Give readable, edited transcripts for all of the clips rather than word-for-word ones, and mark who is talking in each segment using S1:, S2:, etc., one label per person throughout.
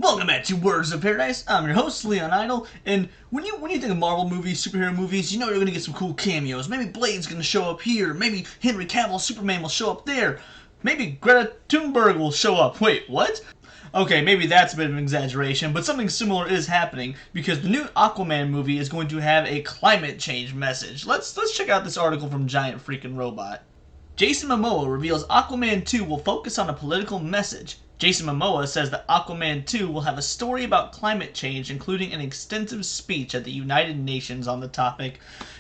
S1: Welcome back to Words of Paradise. I'm your host, Leon Idol, and when you think of Marvel movies, superhero movies, you know you're going to get some cool cameos. Maybe Blade's going to show up here, maybe Henry Cavill Superman will show up there, maybe Greta Thunberg will show up. Wait, what? Okay, maybe that's a bit of an exaggeration, but something similar is happening because the new Aquaman movie is going to have a climate change message. Let's check out this article from Giant Freaking Robot. Jason Momoa reveals Aquaman 2 will focus on a political message. Jason Momoa says that Aquaman 2 will have a story about climate change, including an extensive speech at the United Nations on the topic.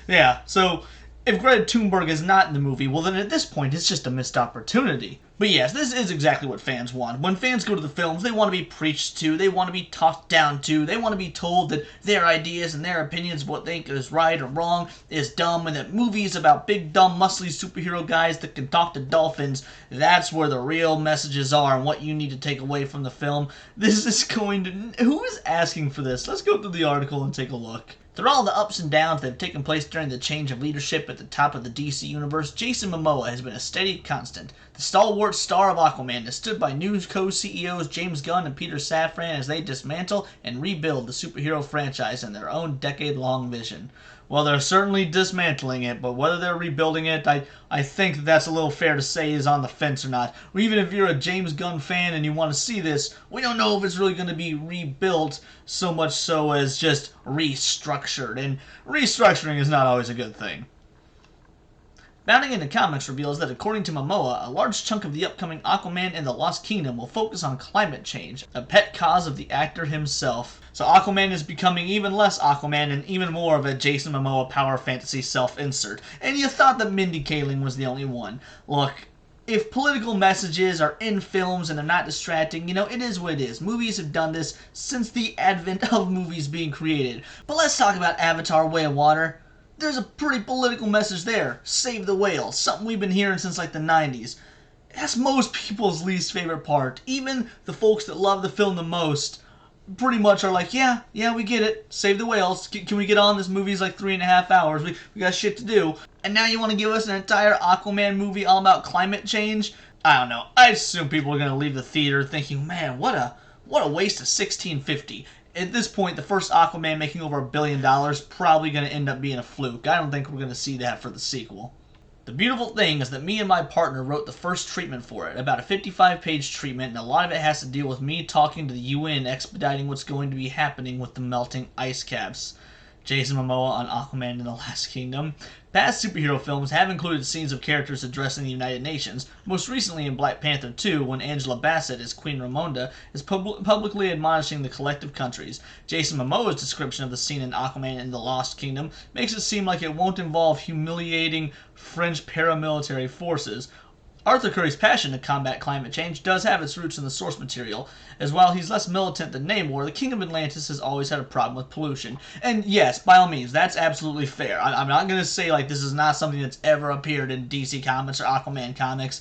S1: Yeah, so if Greta Thunberg is not in the movie, well then at this point it's just a missed opportunity. But yes, this is exactly what fans want. When fans go to the films, they want to be preached to, they want to be talked down to, they want to be told that their ideas and their opinions of what they think is right or wrong is dumb, and that movies about big, dumb, muscly superhero guys that can talk to dolphins, that's where the real messages are and what you need to take away from the film. This is going to... Who is asking for this? Let's go through the article and take a look. Through all the ups and downs that have taken place during the change of leadership at the top of the DC universe, Jason Momoa has been a steady constant. The stalwart star of Aquaman has stood by new co-CEOs James Gunn and Peter Safran as they dismantle and rebuild the superhero franchise in their own decade-long vision. Well, they're certainly dismantling it, but whether they're rebuilding it, I think that's a little fair to say is on the fence or not. Or even if you're a James Gunn fan and you want to see this, we don't know if it's really going to be rebuilt so much so as just restructured, and restructuring is not always a good thing. Bounding into Comics reveals that according to Momoa, a large chunk of the upcoming Aquaman and the Lost Kingdom will focus on climate change, a pet cause of the actor himself. So Aquaman is becoming even less Aquaman and even more of a Jason Momoa power fantasy self-insert. And you thought that Mindy Kaling was the only one. Look, if political messages are in films and they're not distracting, you know, it is what it is. Movies have done this since the advent of movies being created. But let's talk about Avatar: Way of Water. There's a pretty political message there. Save the whales. Something we've been hearing since like the 90s. That's most people's least favorite part. Even the folks that love the film the most pretty much are like, yeah, we get it. Save the whales. Can we get on? This movie's like 3.5 hours. We got shit to do. And now you want to give us an entire Aquaman movie all about climate change? I don't know. I assume people are going to leave the theater thinking, man, what a waste of $16.50. At this point, the first Aquaman making over $1 billion probably going to end up being a fluke. I don't think we're going to see that for the sequel. The beautiful thing is that me and my partner wrote the first treatment for it, about a 55-page treatment, and a lot of it has to deal with me talking to the UN expediting what's going to be happening with the melting ice caps. Jason Momoa on Aquaman and the Lost Kingdom. Past superhero films have included scenes of characters addressing the United Nations, most recently in Black Panther 2 when Angela Bassett as Queen Ramonda is publicly admonishing the collective countries. Jason Momoa's description of the scene in Aquaman and the Lost Kingdom makes it seem like it won't involve humiliating French paramilitary forces. Arthur Curry's passion to combat climate change does have its roots in the source material, as while he's less militant than Namor, the King of Atlantis has always had a problem with pollution. And yes, by all means, that's absolutely fair. I'm not going to say like this is not something that's ever appeared in DC Comics or Aquaman comics,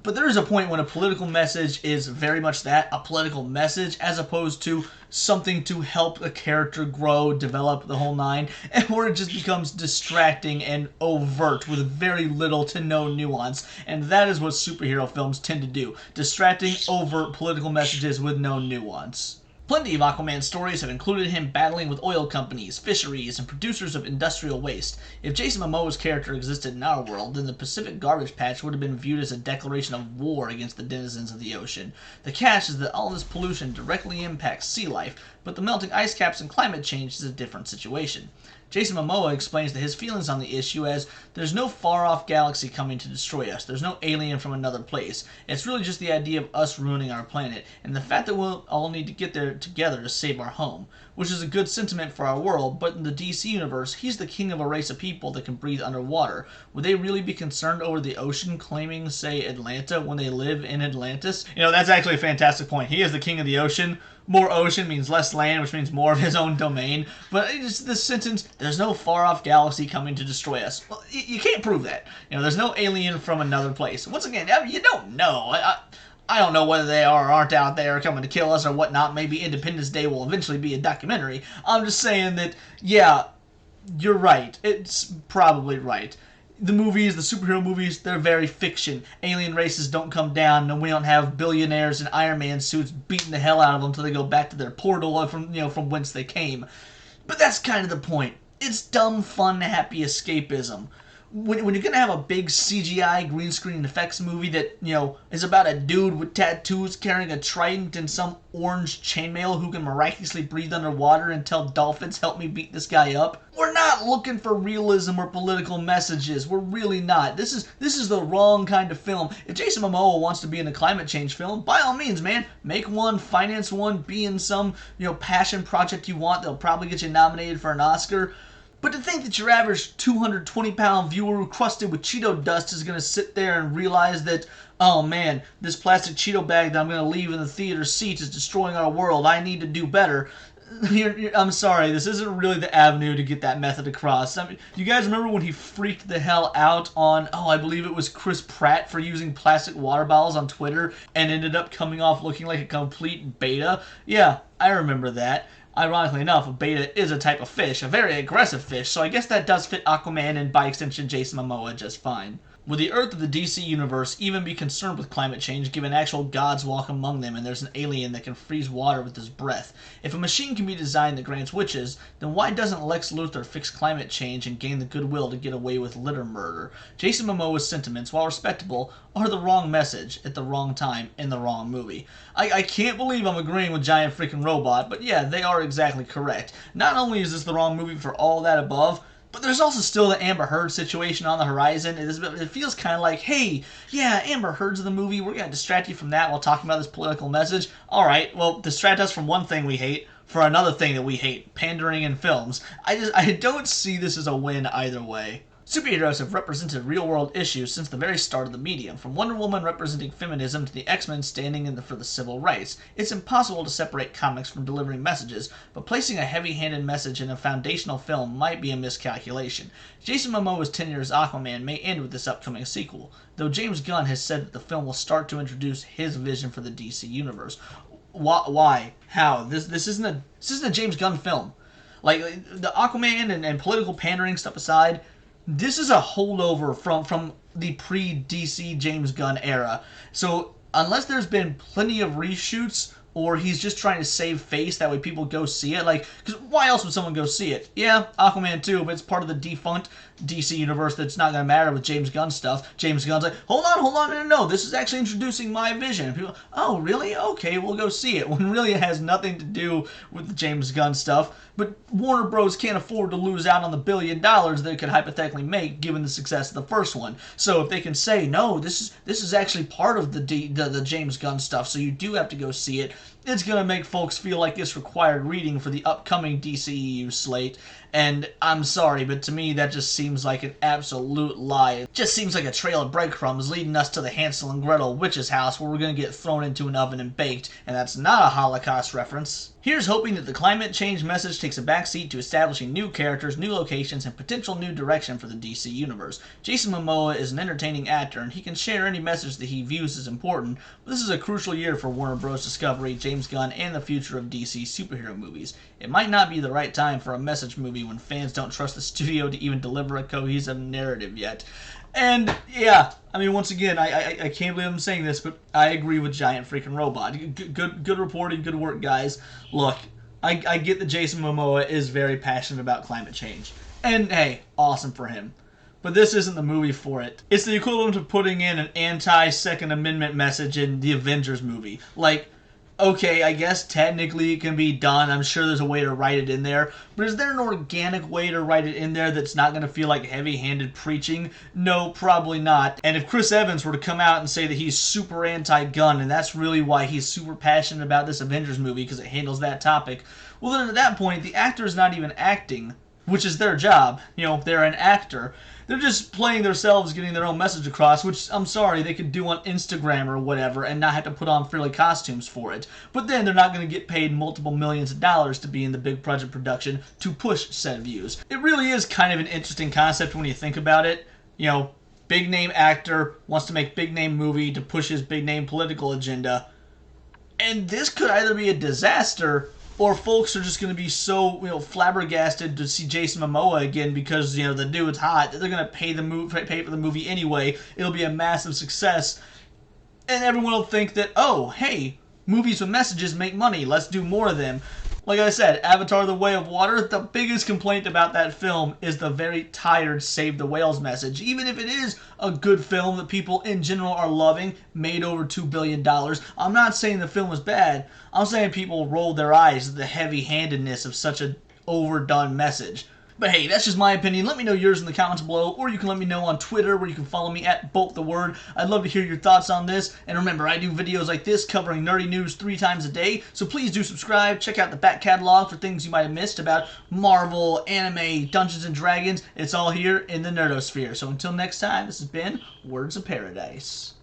S1: but there is a point when a political message is very much that, a political message, as opposed to something to help a character grow, develop, the whole nine, and where it just becomes distracting and overt with very little to no nuance. And that is what superhero films tend to do. Distracting, overt political messages with no nuance. Plenty of Aquaman stories have included him battling with oil companies, fisheries, and producers of industrial waste. If Jason Momoa's character existed in our world, then the Pacific Garbage Patch would have been viewed as a declaration of war against the denizens of the ocean. The catch is that all this pollution directly impacts sea life, but the melting ice caps and climate change is a different situation. Jason Momoa explains that his feelings on the issue as, there's no far-off galaxy coming to destroy us, there's no alien from another place, it's really just the idea of us ruining our planet, and the fact that we'll all need to get there together to save our home, which is a good sentiment for our world, but in the DC universe, he's the king of a race of people that can breathe underwater. Would they really be concerned over the ocean claiming, say, Atlanta when they live in Atlantis? You know, that's actually a fantastic point. He is the king of the ocean. More ocean means less land, which means more of his own domain. But it's this sentence, there's no far-off galaxy coming to destroy us. Well, you can't prove that. You know, there's no alien from another place. Once again, you don't know. I don't know whether they are or aren't out there coming to kill us or whatnot. Maybe Independence Day will eventually be a documentary. I'm just saying that, yeah, you're right. It's probably right. the movies, the superhero movies, they're very fiction. Alien races don't come down, and we don't have billionaires in Iron Man suits beating the hell out of them until they go back to their portal from whence they came. But that's kind of the point. It's dumb, fun, happy escapism. When you're gonna have a big CGI green screen effects movie that is about a dude with tattoos carrying a trident and some orange chainmail who can miraculously breathe underwater and tell dolphins, "Help me beat this guy up," we're not looking for realism or political messages. We're really not. This is the wrong kind of film. If Jason Momoa wants to be in a climate change film, by all means, man, make one, finance one, be in some passion project you want. They'll probably get you nominated for an Oscar. But to think that your average 220-pound viewer crusted with Cheeto dust is going to sit there and realize that, oh man, this plastic Cheeto bag that I'm going to leave in the theater seats is destroying our world. I need to do better. I'm sorry, this isn't really the avenue to get that method across. I mean, you guys remember when he freaked the hell out on, I believe it was Chris Pratt for using plastic water bottles on Twitter and ended up coming off looking like a complete beta? Yeah, I remember that. Ironically enough, a beta is a type of fish, a very aggressive fish, so I guess that does fit Aquaman and, by extension, Jason Momoa just fine. Would the Earth of the DC Universe even be concerned with climate change given actual gods walk among them and there's an alien that can freeze water with his breath? If a machine can be designed that grants wishes, then why doesn't Lex Luthor fix climate change and gain the goodwill to get away with litter murder? Jason Momoa's sentiments, while respectable, are the wrong message at the wrong time in the wrong movie. I can't believe I'm agreeing with Giant Freaking Robot, but yeah, they are exactly correct. Not only is this the wrong movie for all that above, but there's also still the Amber Heard situation on the horizon. It feels kind of like, hey, yeah, Amber Heard's in the movie. We're going to distract you from that while talking about this political message. All right, well, distract us from one thing we hate for another thing that we hate, pandering in films. I don't see this as a win either way. Superheroes have represented real-world issues since the very start of the medium, from Wonder Woman representing feminism to the X-Men standing for the civil rights. It's impossible to separate comics from delivering messages, but placing a heavy-handed message in a foundational film might be a miscalculation. Jason Momoa's tenure as Aquaman may end with this upcoming sequel, though James Gunn has said that the film will start to introduce his vision for the DC Universe. Why? How? This isn't a James Gunn film. Like, the Aquaman and political pandering stuff aside, this is a holdover from the pre-DC James Gunn era. So unless there's been plenty of reshoots or he's just trying to save face, that way people go see it. Like, because why else would someone go see it? Yeah, Aquaman 2, but it's part of the defunct DC universe that's not going to matter with James Gunn stuff. James Gunn's like, hold on, no, this is actually introducing my vision. People, oh, really? Okay, we'll go see it. When really it has nothing to do with the James Gunn stuff. But Warner Bros. Can't afford to lose out on the $1 billion they could hypothetically make given the success of the first one. So if they can say, no, this is actually part of the James Gunn stuff, so you do have to go see it, it's going to make folks feel like it's required reading for the upcoming DCEU slate. And I'm sorry, but to me that just seems like an absolute lie. It just seems like a trail of breadcrumbs leading us to the Hansel and Gretel witch's house where we're going to get thrown into an oven and baked, and that's not a Holocaust reference. Here's hoping that the climate change message takes a backseat to establishing new characters, new locations, and potential new direction for the DC Universe. Jason Momoa is an entertaining actor, and he can share any message that he views as important, but this is a crucial year for Warner Bros. Discovery, James Gunn, and the future of DC superhero movies. It might not be the right time for a message movie when fans don't trust the studio to even deliver a cohesive narrative yet. And, yeah, I mean, once again, I can't believe I'm saying this, but I agree with Giant Freaking Robot. Good reporting, good work, guys. Look, I get that Jason Momoa is very passionate about climate change. And, hey, awesome for him. But this isn't the movie for it. It's the equivalent of putting in an anti-Second Amendment message in the Avengers movie. Like, okay, I guess technically it can be done. I'm sure there's a way to write it in there. But is there an organic way to write it in there that's not going to feel like heavy-handed preaching? No, probably not. And if Chris Evans were to come out and say that he's super anti-gun, and that's really why he's super passionate about this Avengers movie, because it handles that topic, well then at that point, the actor is not even acting, which is their job. They're an actor. They're just playing themselves, getting their own message across, which, I'm sorry, they could do on Instagram or whatever and not have to put on frilly costumes for it. But then they're not going to get paid multiple millions of dollars to be in the big project production to push said views. It really is kind of an interesting concept when you think about it. Big name actor wants to make big name movie to push his big name political agenda. And this could either be a disaster or folks are just going to be so flabbergasted to see Jason Momoa again because the dude's hot that they're going to pay for the movie anyway. It'll be a massive success, and everyone will think that, oh, hey, movies with messages make money. Let's do more of them. Like I said, Avatar: The Way of Water, the biggest complaint about that film is the very tired Save the Whales message. Even if it is a good film that people in general are loving, made over $2 billion, I'm not saying the film was bad. I'm saying people rolled their eyes at the heavy-handedness of such an overdone message. But hey, that's just my opinion. Let me know yours in the comments below, or you can let me know on Twitter, where you can follow me at BoltTheWord. I'd love to hear your thoughts on this. And remember, I do videos like this covering nerdy news 3 times a day, so please do subscribe. Check out the back catalog for things you might have missed about Marvel, anime, Dungeons & Dragons. It's all here in the Nerdosphere. So until next time, this has been Words of Paradise.